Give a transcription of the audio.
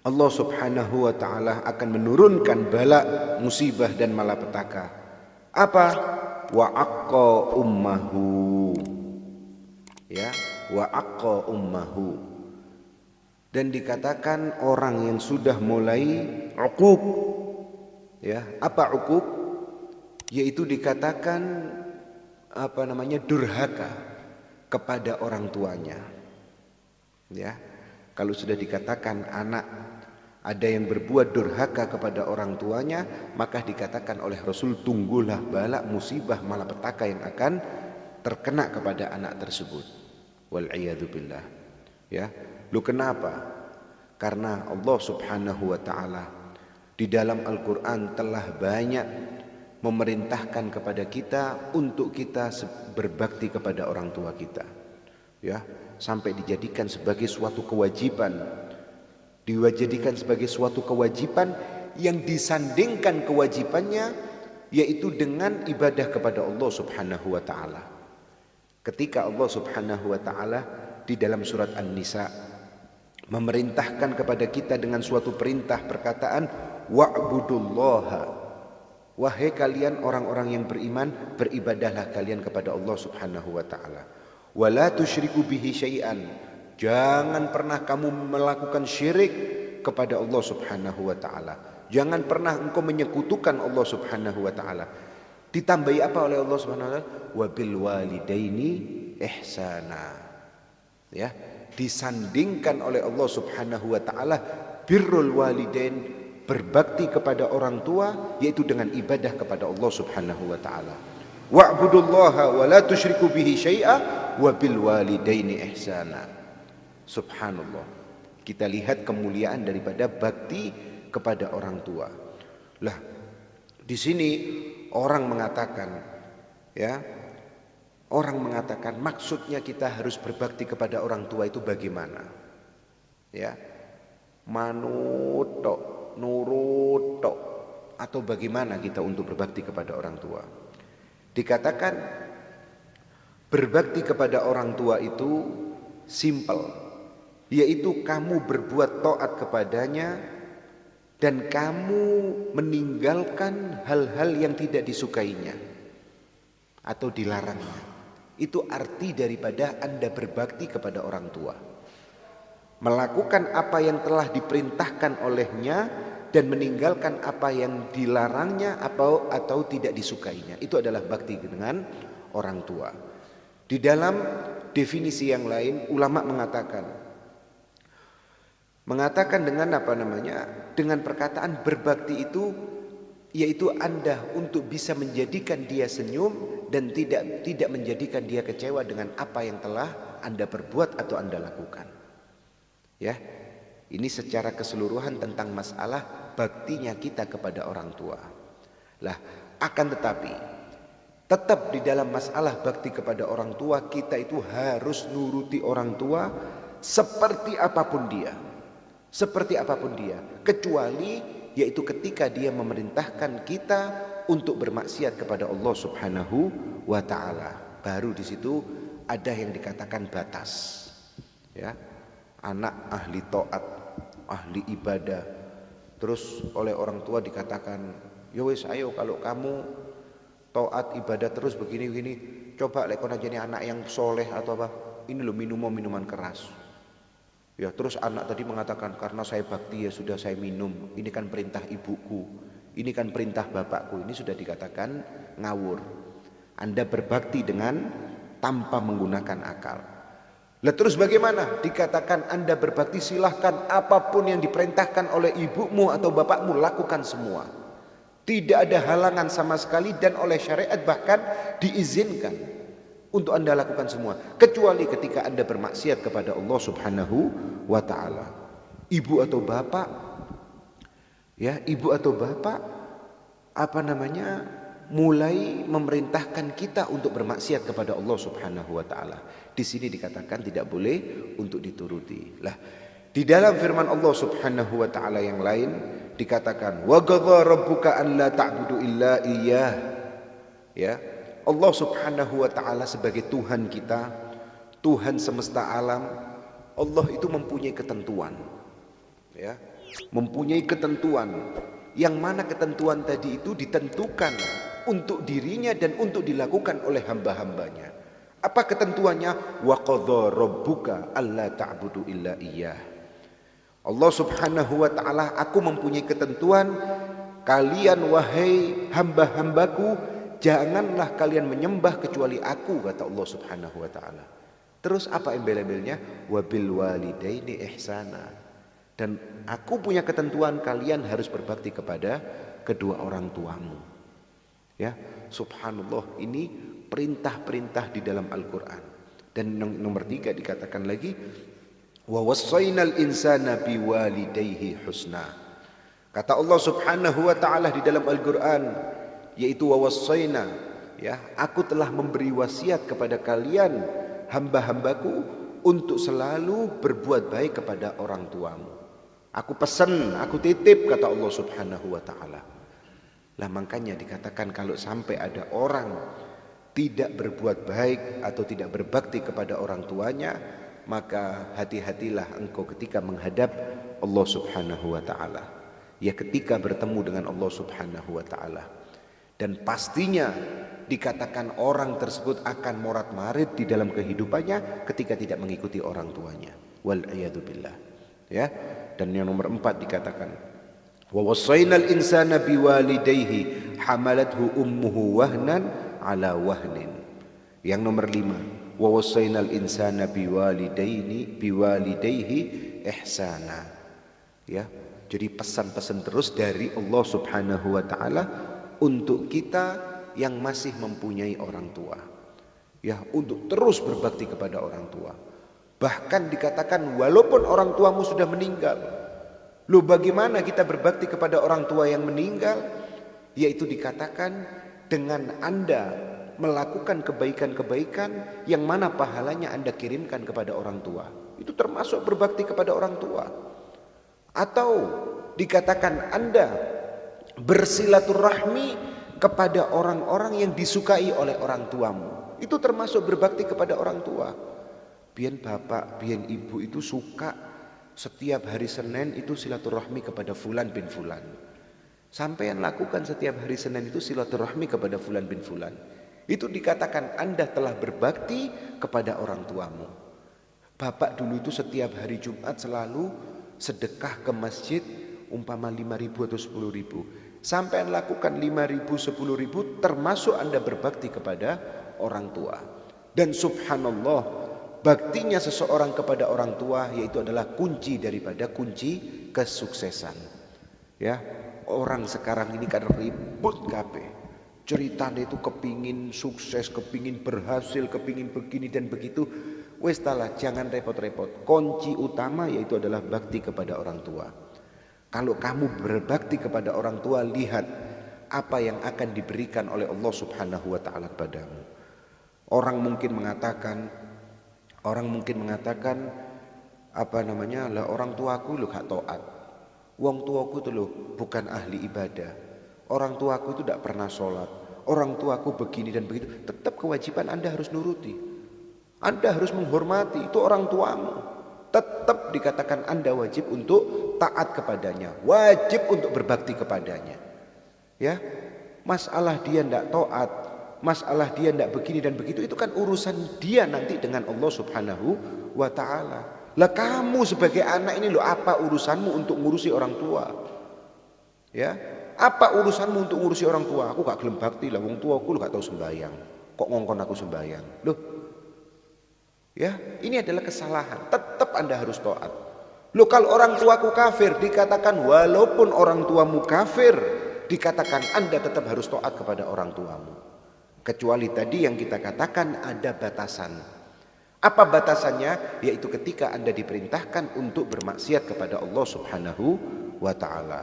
Allah Subhanahu wa ta'ala akan menurunkan bala, musibah dan malapetaka. Apa? Wa'aqqa ummahu. Ya, wa'aqqa ummahu. Dan dikatakan orang yang sudah mulai uquq. Ya, apa uquq? Yaitu dikatakan durhaka kepada orang tuanya. Ya. Kalau sudah dikatakan anak ada yang berbuat durhaka kepada orang tuanya, maka dikatakan oleh Rasul, tunggulah bala, musibah, malapetaka yang akan terkena kepada anak tersebut. Wal'iyadu billah. Ya. Lu kenapa? Karena Allah Subhanahu wa ta'ala di dalam Al-Quran telah banyak memerintahkan kepada kita untuk kita berbakti kepada orang tua kita. Ya, sampai dijadikan sebagai suatu kewajiban. Dijadikan sebagai suatu kewajiban yang disandingkan kewajibannya yaitu dengan ibadah kepada Allah Subhanahu wa ta'ala. Ketika Allah Subhanahu wa ta'ala di dalam surat An-Nisa memerintahkan kepada kita dengan suatu perintah perkataan wa'budullaha. Wahai kalian orang-orang yang beriman, beribadahlah kalian kepada Allah Subhanahu wa ta'ala. Wa la tusyriku bihi syai'an. Jangan pernah kamu melakukan syirik kepada Allah Subhanahu wa ta'ala. Jangan pernah engkau menyekutukan Allah Subhanahu wa ta'ala. Ditambahi apa oleh Allah Subhanahu wa ta'ala? Wa bil walidaini ihsana. Ya, disandingkan oleh Allah Subhanahu wa ta'ala birrul walidain, berbakti kepada orang tua, yaitu dengan ibadah kepada Allah Subhanahu wa ta'ala. Wa'budullaha wa la tusyriku bihi syai'a wa bil walidaini ihsana. Subhanallah. Kita lihat kemuliaan daripada bakti kepada orang tua. Lah, di sini orang mengatakan, ya, orang mengatakan maksudnya kita harus berbakti kepada orang tua itu bagaimana? Ya, manut tok, nurut tok, atau bagaimana kita untuk berbakti kepada orang tua? Dikatakan berbakti kepada orang tua itu simple, yaitu kamu berbuat taat kepadanya dan kamu meninggalkan hal-hal yang tidak disukainya atau dilarangnya. Itu arti daripada Anda berbakti kepada orang tua. Melakukan apa yang telah diperintahkan olehnya dan meninggalkan apa yang dilarangnya atau tidak disukainya. Itu adalah bakti dengan orang tua. Di dalam definisi yang lain, ulama mengatakan dengan dengan perkataan berbakti itu yaitu Anda untuk bisa menjadikan dia senyum dan tidak menjadikan dia kecewa dengan apa yang telah Anda perbuat atau Anda lakukan. Ya. Ini secara keseluruhan tentang masalah baktinya kita kepada orang tua. Lah, akan tetapi tetap di dalam masalah bakti kepada orang tua, kita itu harus nuruti orang tua seperti apapun dia. Seperti apapun dia, kecuali yaitu ketika dia memerintahkan kita untuk bermaksiat kepada Allah Subhanahu wa ta'ala. Baru di situ ada yang dikatakan batas. Ya. Anak ahli taat, ahli ibadah, terus oleh orang tua dikatakan, ya wis ayo kalau kamu taat ibadah terus begini-begini, coba lekon aja nih anak yang soleh atau apa, ini loh minuman keras. Ya, terus anak tadi mengatakan karena saya bakti ya sudah saya minum, ini kan perintah ibuku, ini kan perintah bapakku. Ini sudah dikatakan ngawur. Anda berbakti dengan tanpa menggunakan akal. Lah terus bagaimana? Dikatakan Anda berbakti, silahkan apapun yang diperintahkan oleh ibumu atau bapakmu lakukan semua. Tidak ada halangan sama sekali dan oleh syariat bahkan diizinkan untuk Anda lakukan semua. Kecuali ketika Anda bermaksiat kepada Allah Subhanahu wa ta'ala. Ibu atau bapak, ya, ibu atau bapak mulai memerintahkan kita untuk bermaksiat kepada Allah Subhanahu wa ta'ala. Di sini dikatakan tidak boleh untuk dituruti. Lah, di dalam firman Allah Subhanahu wa ta'ala yang lain dikatakan wa qadha rabbuka an la ta'budu illa iyyah. Ya, Allah Subhanahu wa ta'ala sebagai Tuhan kita, Tuhan semesta alam, Allah itu mempunyai ketentuan. Ya, mempunyai ketentuan, yang mana ketentuan tadi itu ditentukan untuk dirinya dan untuk dilakukan oleh hamba-hambanya. Apa ketentuannya? Wa qadha rabbuka alla ta'budu illa iyyah. Allah Subhanahu wa taala, aku mempunyai ketentuan, kalian wahai hamba-hambaku, janganlah kalian menyembah kecuali aku, kata Allah Subhanahu wa taala. Terus apa embel-embelnya? Wabil walidaini ihsana. Dan aku punya ketentuan, kalian harus berbakti kepada kedua orang tuamu. Ya, subhanallah, ini perintah-perintah di dalam Al-Qur'an. Dan nomor 3 dikatakan lagi, wa wassaynal insana biwalidayhi husna. Kata Allah Subhanahu wa taala di dalam Al-Qur'an, yaitu wa wassayna, ya, aku telah memberi wasiat kepada kalian hamba-hambaku untuk selalu berbuat baik kepada orang tuamu. Aku pesan, aku titip, kata Allah Subhanahu wa taala. Lah makanya dikatakan kalau sampai ada orang tidak berbuat baik atau tidak berbakti kepada orang tuanya, maka hati-hatilah engkau ketika menghadap Allah Subhanahu wa taala. Ya, ketika bertemu dengan Allah Subhanahu wa taala. Dan pastinya dikatakan orang tersebut akan morat-marit di dalam kehidupannya ketika tidak mengikuti orang tuanya. Wal a'yadu billah. Ya. Dan yang nomor 4 dikatakan, wa wassaynal insana biwalidayhi hamalathu ummuhu wahnan ala wahnin. Yang nomor 5, wa wassaynal insana biwalidayhi ihsana. Ya, jadi pesan-pesan terus dari Allah Subhanahu wa taala untuk kita yang masih mempunyai orang tua. Ya, untuk terus berbakti kepada orang tua. Bahkan dikatakan walaupun orang tuamu sudah meninggal, loh bagaimana kita berbakti kepada orang tua yang meninggal? Yaitu dikatakan dengan Anda melakukan kebaikan-kebaikan yang mana pahalanya Anda kirimkan kepada orang tua. Itu termasuk berbakti kepada orang tua. Atau dikatakan Anda bersilaturahmi kepada orang-orang yang disukai oleh orang tuamu. Itu termasuk berbakti kepada orang tua. Biyen bapak, biyen ibu itu suka setiap hari Senin itu silaturahmi kepada fulan bin fulan. Sampean lakukan setiap hari Senin itu silaturahmi kepada fulan bin fulan. Itu dikatakan Anda telah berbakti kepada orang tuamu. Bapak dulu itu setiap hari Jumat selalu sedekah ke masjid umpama 5.000 atau 10.000. Sampean lakukan 5.000, 10.000, termasuk Anda berbakti kepada orang tua. Dan subhanallah, baktinya seseorang kepada orang tua yaitu adalah kunci daripada kunci kesuksesan. Ya, orang sekarang ini kan ribut kabeh. Ceritanya itu kepingin sukses, kepingin berhasil, kepingin begini dan begitu. Wes talah, jangan repot-repot. Kunci utama yaitu adalah bakti kepada orang tua. Kalau kamu berbakti kepada orang tua, lihat apa yang akan diberikan oleh Allah Subhanahu wa taala kepadamu. Orang mungkin mengatakan apa namanya, lah orang tuaku lu gak taat. Wong tuaku itu loh bukan ahli ibadah. Orang tuaku itu tidak pernah sholat. Orang tuaku begini dan begitu. Tetap kewajiban Anda harus nuruti. Anda harus menghormati, itu orang tuamu. Tetap dikatakan Anda wajib untuk taat kepadanya, wajib untuk berbakti kepadanya. Ya, masalah dia tidak taat, masalah dia tidak begini dan begitu, itu kan urusan dia nanti dengan Allah Subhanahu wa taala. Lah kamu sebagai anak ini loh, apa urusanmu untuk ngurusi orang tua? Ya, apa urusanmu untuk ngurusi orang tua? Aku gak gelem bakti lah, wong tuaku lu gak tahu sembahyang. Kok ngongkon aku sembahyang? Loh. Ya, ini adalah kesalahan. Tetap Anda harus taat. Loh, kalau orang tuaku kafir, dikatakan walaupun orang tuamu kafir, dikatakan Anda tetap harus taat kepada orang tuamu. Kecuali tadi yang kita katakan ada batasan. Apa batasannya? Yaitu ketika Anda diperintahkan untuk bermaksiat kepada Allah Subhanahu wa taala.